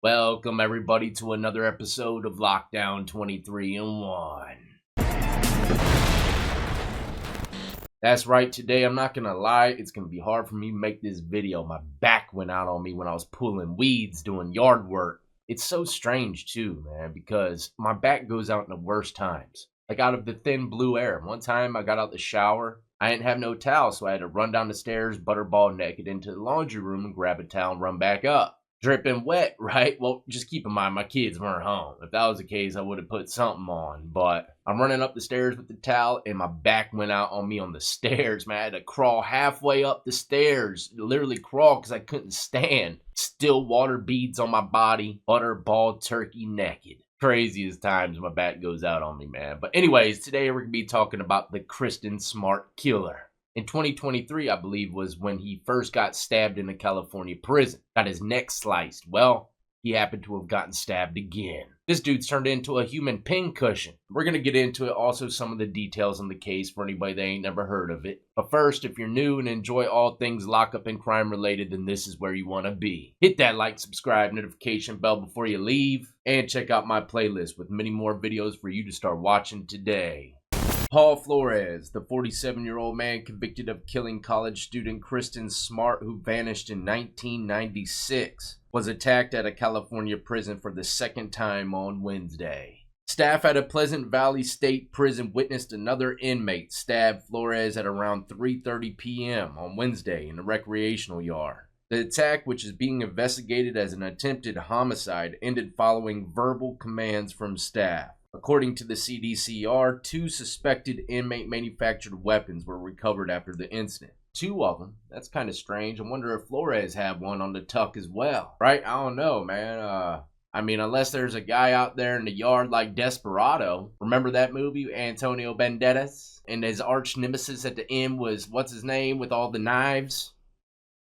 Welcome everybody to another episode of Lockdown 23 and 1. That's right, today I'm not gonna lie, it's gonna be hard for me to make this video. My back went out on me when I was pulling weeds doing yard work. It's so strange too, man, because my back goes out in the worst times. Like out of the thin blue air. One time I got out the shower, I didn't have no towel, so I had to run down the stairs, butterball naked into the laundry room and grab a towel and run back up. Dripping wet, right? Well, just keep in mind, my kids weren't home. If that was the case, I would have put something on. But I'm running up the stairs with the towel, and my back went out on me on the stairs, man. I had to crawl halfway up the stairs. Literally crawl because I couldn't stand. Still water beads on my body. Butterball turkey naked. Craziest times my back goes out on me, man. But anyways, today we're going to be talking about the Kristen Smart killer. In 2023, I believe, was when he first got stabbed in a California prison. Got his neck sliced. Well, he happened to have gotten stabbed again. This dude's turned into a human pincushion. We're going to get into it, also some of the details on the case for anybody that ain't never heard of it. But first, if you're new and enjoy all things lockup and crime related, then this is where you want to be. Hit that like, subscribe, notification bell before you leave, and check out my playlist with many more videos for you to start watching today. Paul Flores, the 47-year-old man convicted of killing college student Kristen Smart, who vanished in 1996, was attacked at a California prison for the second time on Wednesday. Staff at a Pleasant Valley State Prison witnessed another inmate stab Flores at around 3:30 p.m. on Wednesday in a recreational yard. The attack, which is being investigated as an attempted homicide, ended following verbal commands from staff. According to the CDCR, 2 suspected inmate-manufactured weapons were recovered after the incident. 2 of them? That's kind of strange. I wonder if Flores had one on the tuck as well. Right? I don't know, man. Unless there's a guy out there in the yard like Desperado. Remember that movie, Antonio Banderas? And his arch nemesis at the end was, what's his name, with all the knives?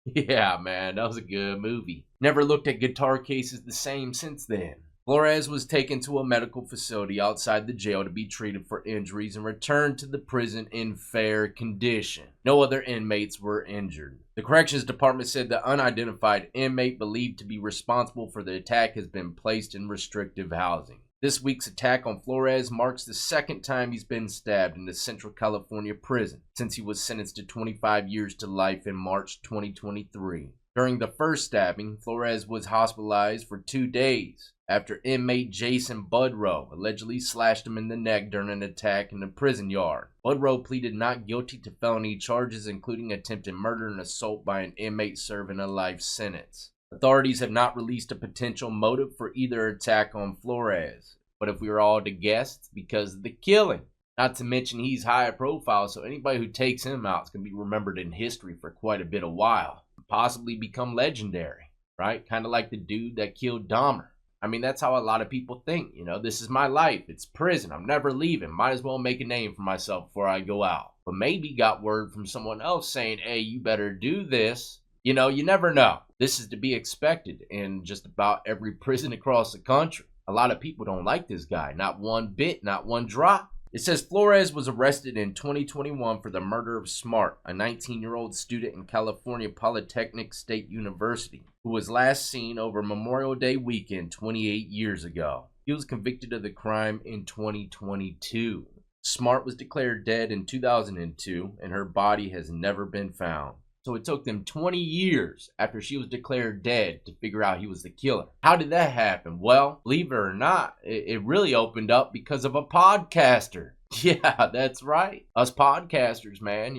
Yeah, man, that was a good movie. Never looked at guitar cases the same since then. Flores was taken to a medical facility outside the jail to be treated for injuries and returned to the prison in fair condition. No other inmates were injured. The Corrections Department said the unidentified inmate believed to be responsible for the attack has been placed in restrictive housing. This week's attack on Flores marks the second time he's been stabbed in the Central California prison since he was sentenced to 25 years to life in March 2023. During the first stabbing, Flores was hospitalized for 2 days after inmate Jason Budrow allegedly slashed him in the neck during an attack in the prison yard. Budrow pleaded not guilty to felony charges, including attempted murder and assault by an inmate serving a life sentence. Authorities have not released a potential motive for either attack on Flores, but if we were all to guess, it's because of the killing. Not to mention he's high profile, so anybody who takes him out is going to be remembered in history for quite a bit of while. Possibly become legendary, right? Kind of like the dude that killed Dahmer. That's how a lot of people think, this is my life, it's prison, I'm never leaving, might as well make a name for myself before I go out. But maybe got word from someone else saying, hey, you better do this. You never know. This is to be expected in just about every prison across the country. A lot of people don't like this guy, not one bit, not one drop. It says Flores was arrested in 2021 for the murder of Smart, a 19-year-old student in California Polytechnic State University, who was last seen over Memorial Day weekend 28 years ago. He was convicted of the crime in 2022. Smart was declared dead in 2002, and her body has never been found. So it took them 20 years after she was declared dead to figure out he was the killer. How did that happen? Well, believe it or not, it really opened up because of a podcaster. Yeah, that's right. Us podcasters, man,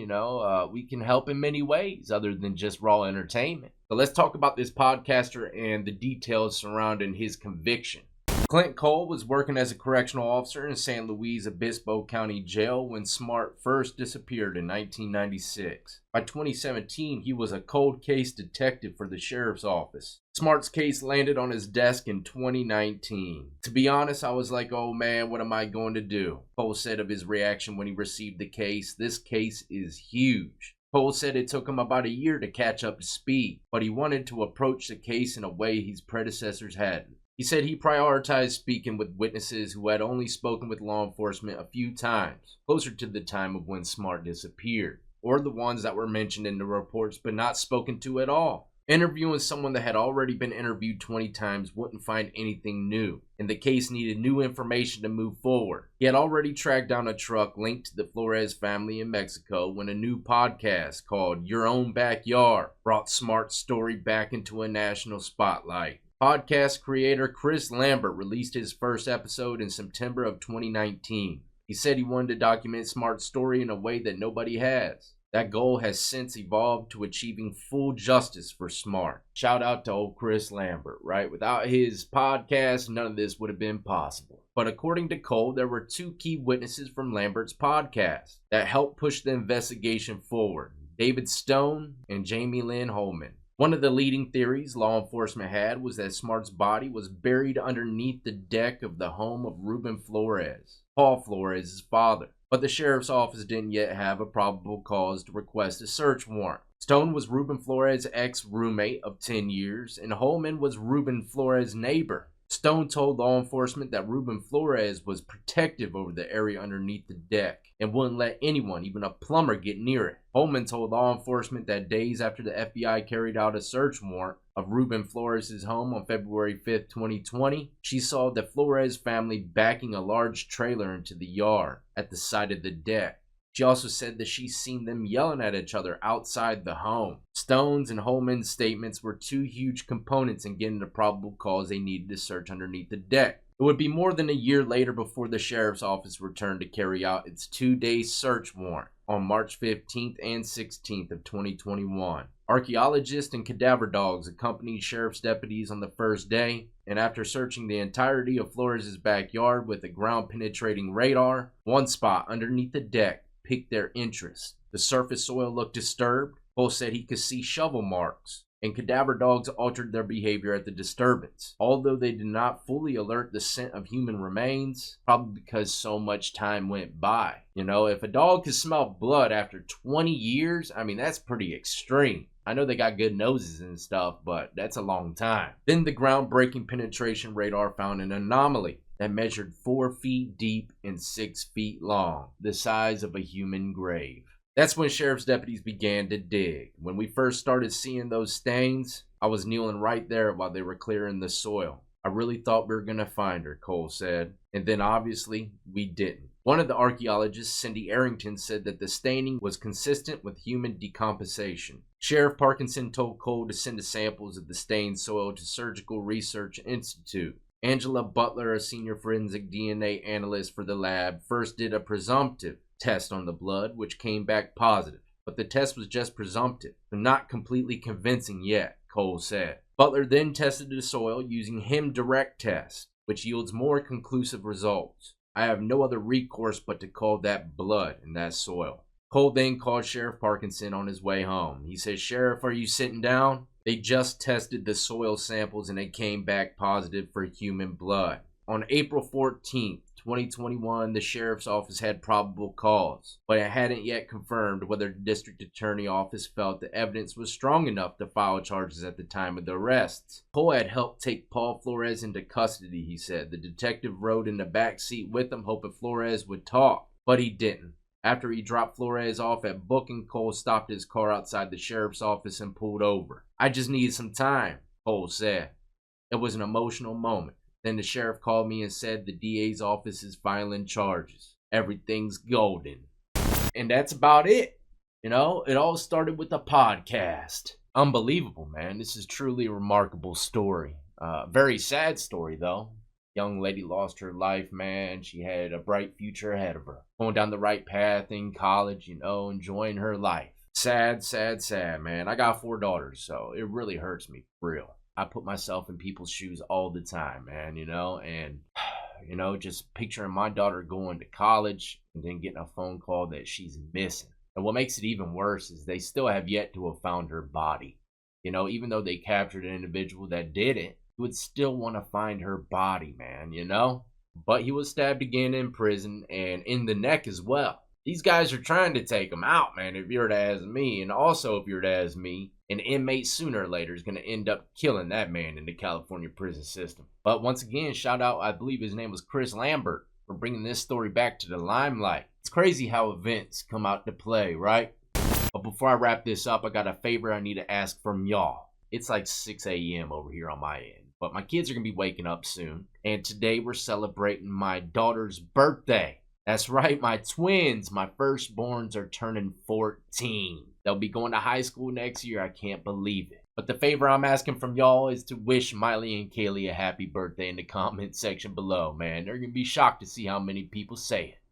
we can help in many ways other than just raw entertainment. So let's talk about this podcaster and the details surrounding his conviction. Clint Cole was working as a correctional officer in San Luis Obispo County Jail when Smart first disappeared in 1996. By 2017, he was a cold case detective for the sheriff's office. Smart's case landed on his desk in 2019. To be honest, I was like, oh man, what am I going to do? Cole said of his reaction when he received the case, this case is huge. Cole said it took him about a year to catch up to speed, but he wanted to approach the case in a way his predecessors hadn't. He said he prioritized speaking with witnesses who had only spoken with law enforcement a few times, closer to the time of when Smart disappeared, or the ones that were mentioned in the reports but not spoken to at all. Interviewing someone that had already been interviewed 20 times wouldn't find anything new, and the case needed new information to move forward. He had already tracked down a truck linked to the Flores family in Mexico when a new podcast called Your Own Backyard brought Smart's story back into a national spotlight. Podcast creator Chris Lambert released his first episode in September of 2019. He said he wanted to document Smart's story in a way that nobody has. That goal has since evolved to achieving full justice for Smart. Shout out to old Chris Lambert, right? Without his podcast, none of this would have been possible. But according to Cole, there were two key witnesses from Lambert's podcast that helped push the investigation forward: David Stone and Jamie Lynn Holman. One of the leading theories law enforcement had was that Smart's body was buried underneath the deck of the home of Ruben Flores, Paul Flores' father. But the sheriff's office didn't yet have a probable cause to request a search warrant. Stone was Ruben Flores' ex-roommate of 10 years, and Holman was Ruben Flores' neighbor. Stone told law enforcement that Ruben Flores was protective over the area underneath the deck and wouldn't let anyone, even a plumber, get near it. Holman told law enforcement that days after the FBI carried out a search warrant of Ruben Flores' home on February 5th, 2020, she saw the Flores family backing a large trailer into the yard at the side of the deck. She also said that she's seen them yelling at each other outside the home. Stone's and Holman's statements were two huge components in getting the probable cause they needed to search underneath the deck. It would be more than a year later before the sheriff's office returned to carry out its 2-day search warrant on March 15th and 16th of 2021. Archaeologists and cadaver dogs accompanied sheriff's deputies on the first day, and after searching the entirety of Flores' backyard with a ground-penetrating radar, one spot underneath the deck piqued their interest. The surface soil looked disturbed. Both said he could see shovel marks, and cadaver dogs altered their behavior at the disturbance, although they did not fully alert the scent of human remains, probably because so much time went by. You know, if a dog can smell blood after 20 years, I mean, that's pretty extreme. I know they got good noses and stuff, but that's a long time. Then the groundbreaking penetration radar found an anomaly that measured 4 feet deep and 6 feet long, the size of a human grave. That's when sheriff's deputies began to dig. When we first started seeing those stains, I was kneeling right there while they were clearing the soil. I really thought we were going to find her, Cole said. And then obviously, we didn't. One of the archaeologists, Cindy Arrington, said that the staining was consistent with human decomposition. Sheriff Parkinson told Cole to send the samples of the stained soil to Surgical Research Institute. Angela Butler, a senior forensic DNA analyst for the lab, first did a presumptive test on the blood, which came back positive. But the test was just presumptive, and not completely convincing yet, Cole said. Butler then tested the soil using Hem Direct test, which yields more conclusive results. I have no other recourse but to call that blood in that soil. Cole then called Sheriff Parkinson on his way home. He said, "Sheriff, are you sitting down? They just tested the soil samples and they came back positive for human blood." On April 14th, 2021, the sheriff's office had probable cause, but it hadn't yet confirmed whether the district attorney office felt the evidence was strong enough to file charges at the time of the arrests. Cole had helped take Paul Flores into custody, he said. The detective rode in the back seat with him, hoping Flores would talk, but he didn't. After he dropped Flores off at booking, Cole stopped his car outside the sheriff's office and pulled over. "I just needed some time," Cole said. It was an emotional moment. Then the sheriff called me and said the DA's office is filing charges. Everything's golden. And that's about it. You know, it all started with a podcast. Unbelievable, man. This is truly a remarkable story. Very sad story, though. Young lady lost her life, man. She had a bright future ahead of her. Going down the right path in college, you know, enjoying her life. Sad, sad, sad, man. I got 4 daughters, so it really hurts me for real. I put myself in people's shoes all the time, man, you know, and, you know, just picturing my daughter going to college and then getting a phone call that she's missing. And what makes it even worse is they still have yet to have found her body. You know, even though they captured an individual that did it, you would still want to find her body, man, you know? But he was stabbed again in prison and in the neck as well. These guys are trying to take him out, man, if you're to ask me. And also, if you're to ask me, an inmate sooner or later is going to end up killing that man in the California prison system. But once again, shout out, I believe his name was Chris Lambert, for bringing this story back to the limelight. It's crazy how events come out to play, right? But before I wrap this up, I got a favor I need to ask from y'all. It's like 6 a.m. over here on my end. But my kids are going to be waking up soon. And today we're celebrating my daughter's birthday. That's right, my twins, my firstborns are turning 14. They'll be going to high school next year. I can't believe it. But the favor I'm asking from y'all is to wish Miley and Kaylee a happy birthday in the comment section below, man. They're going to be shocked to see how many people say it.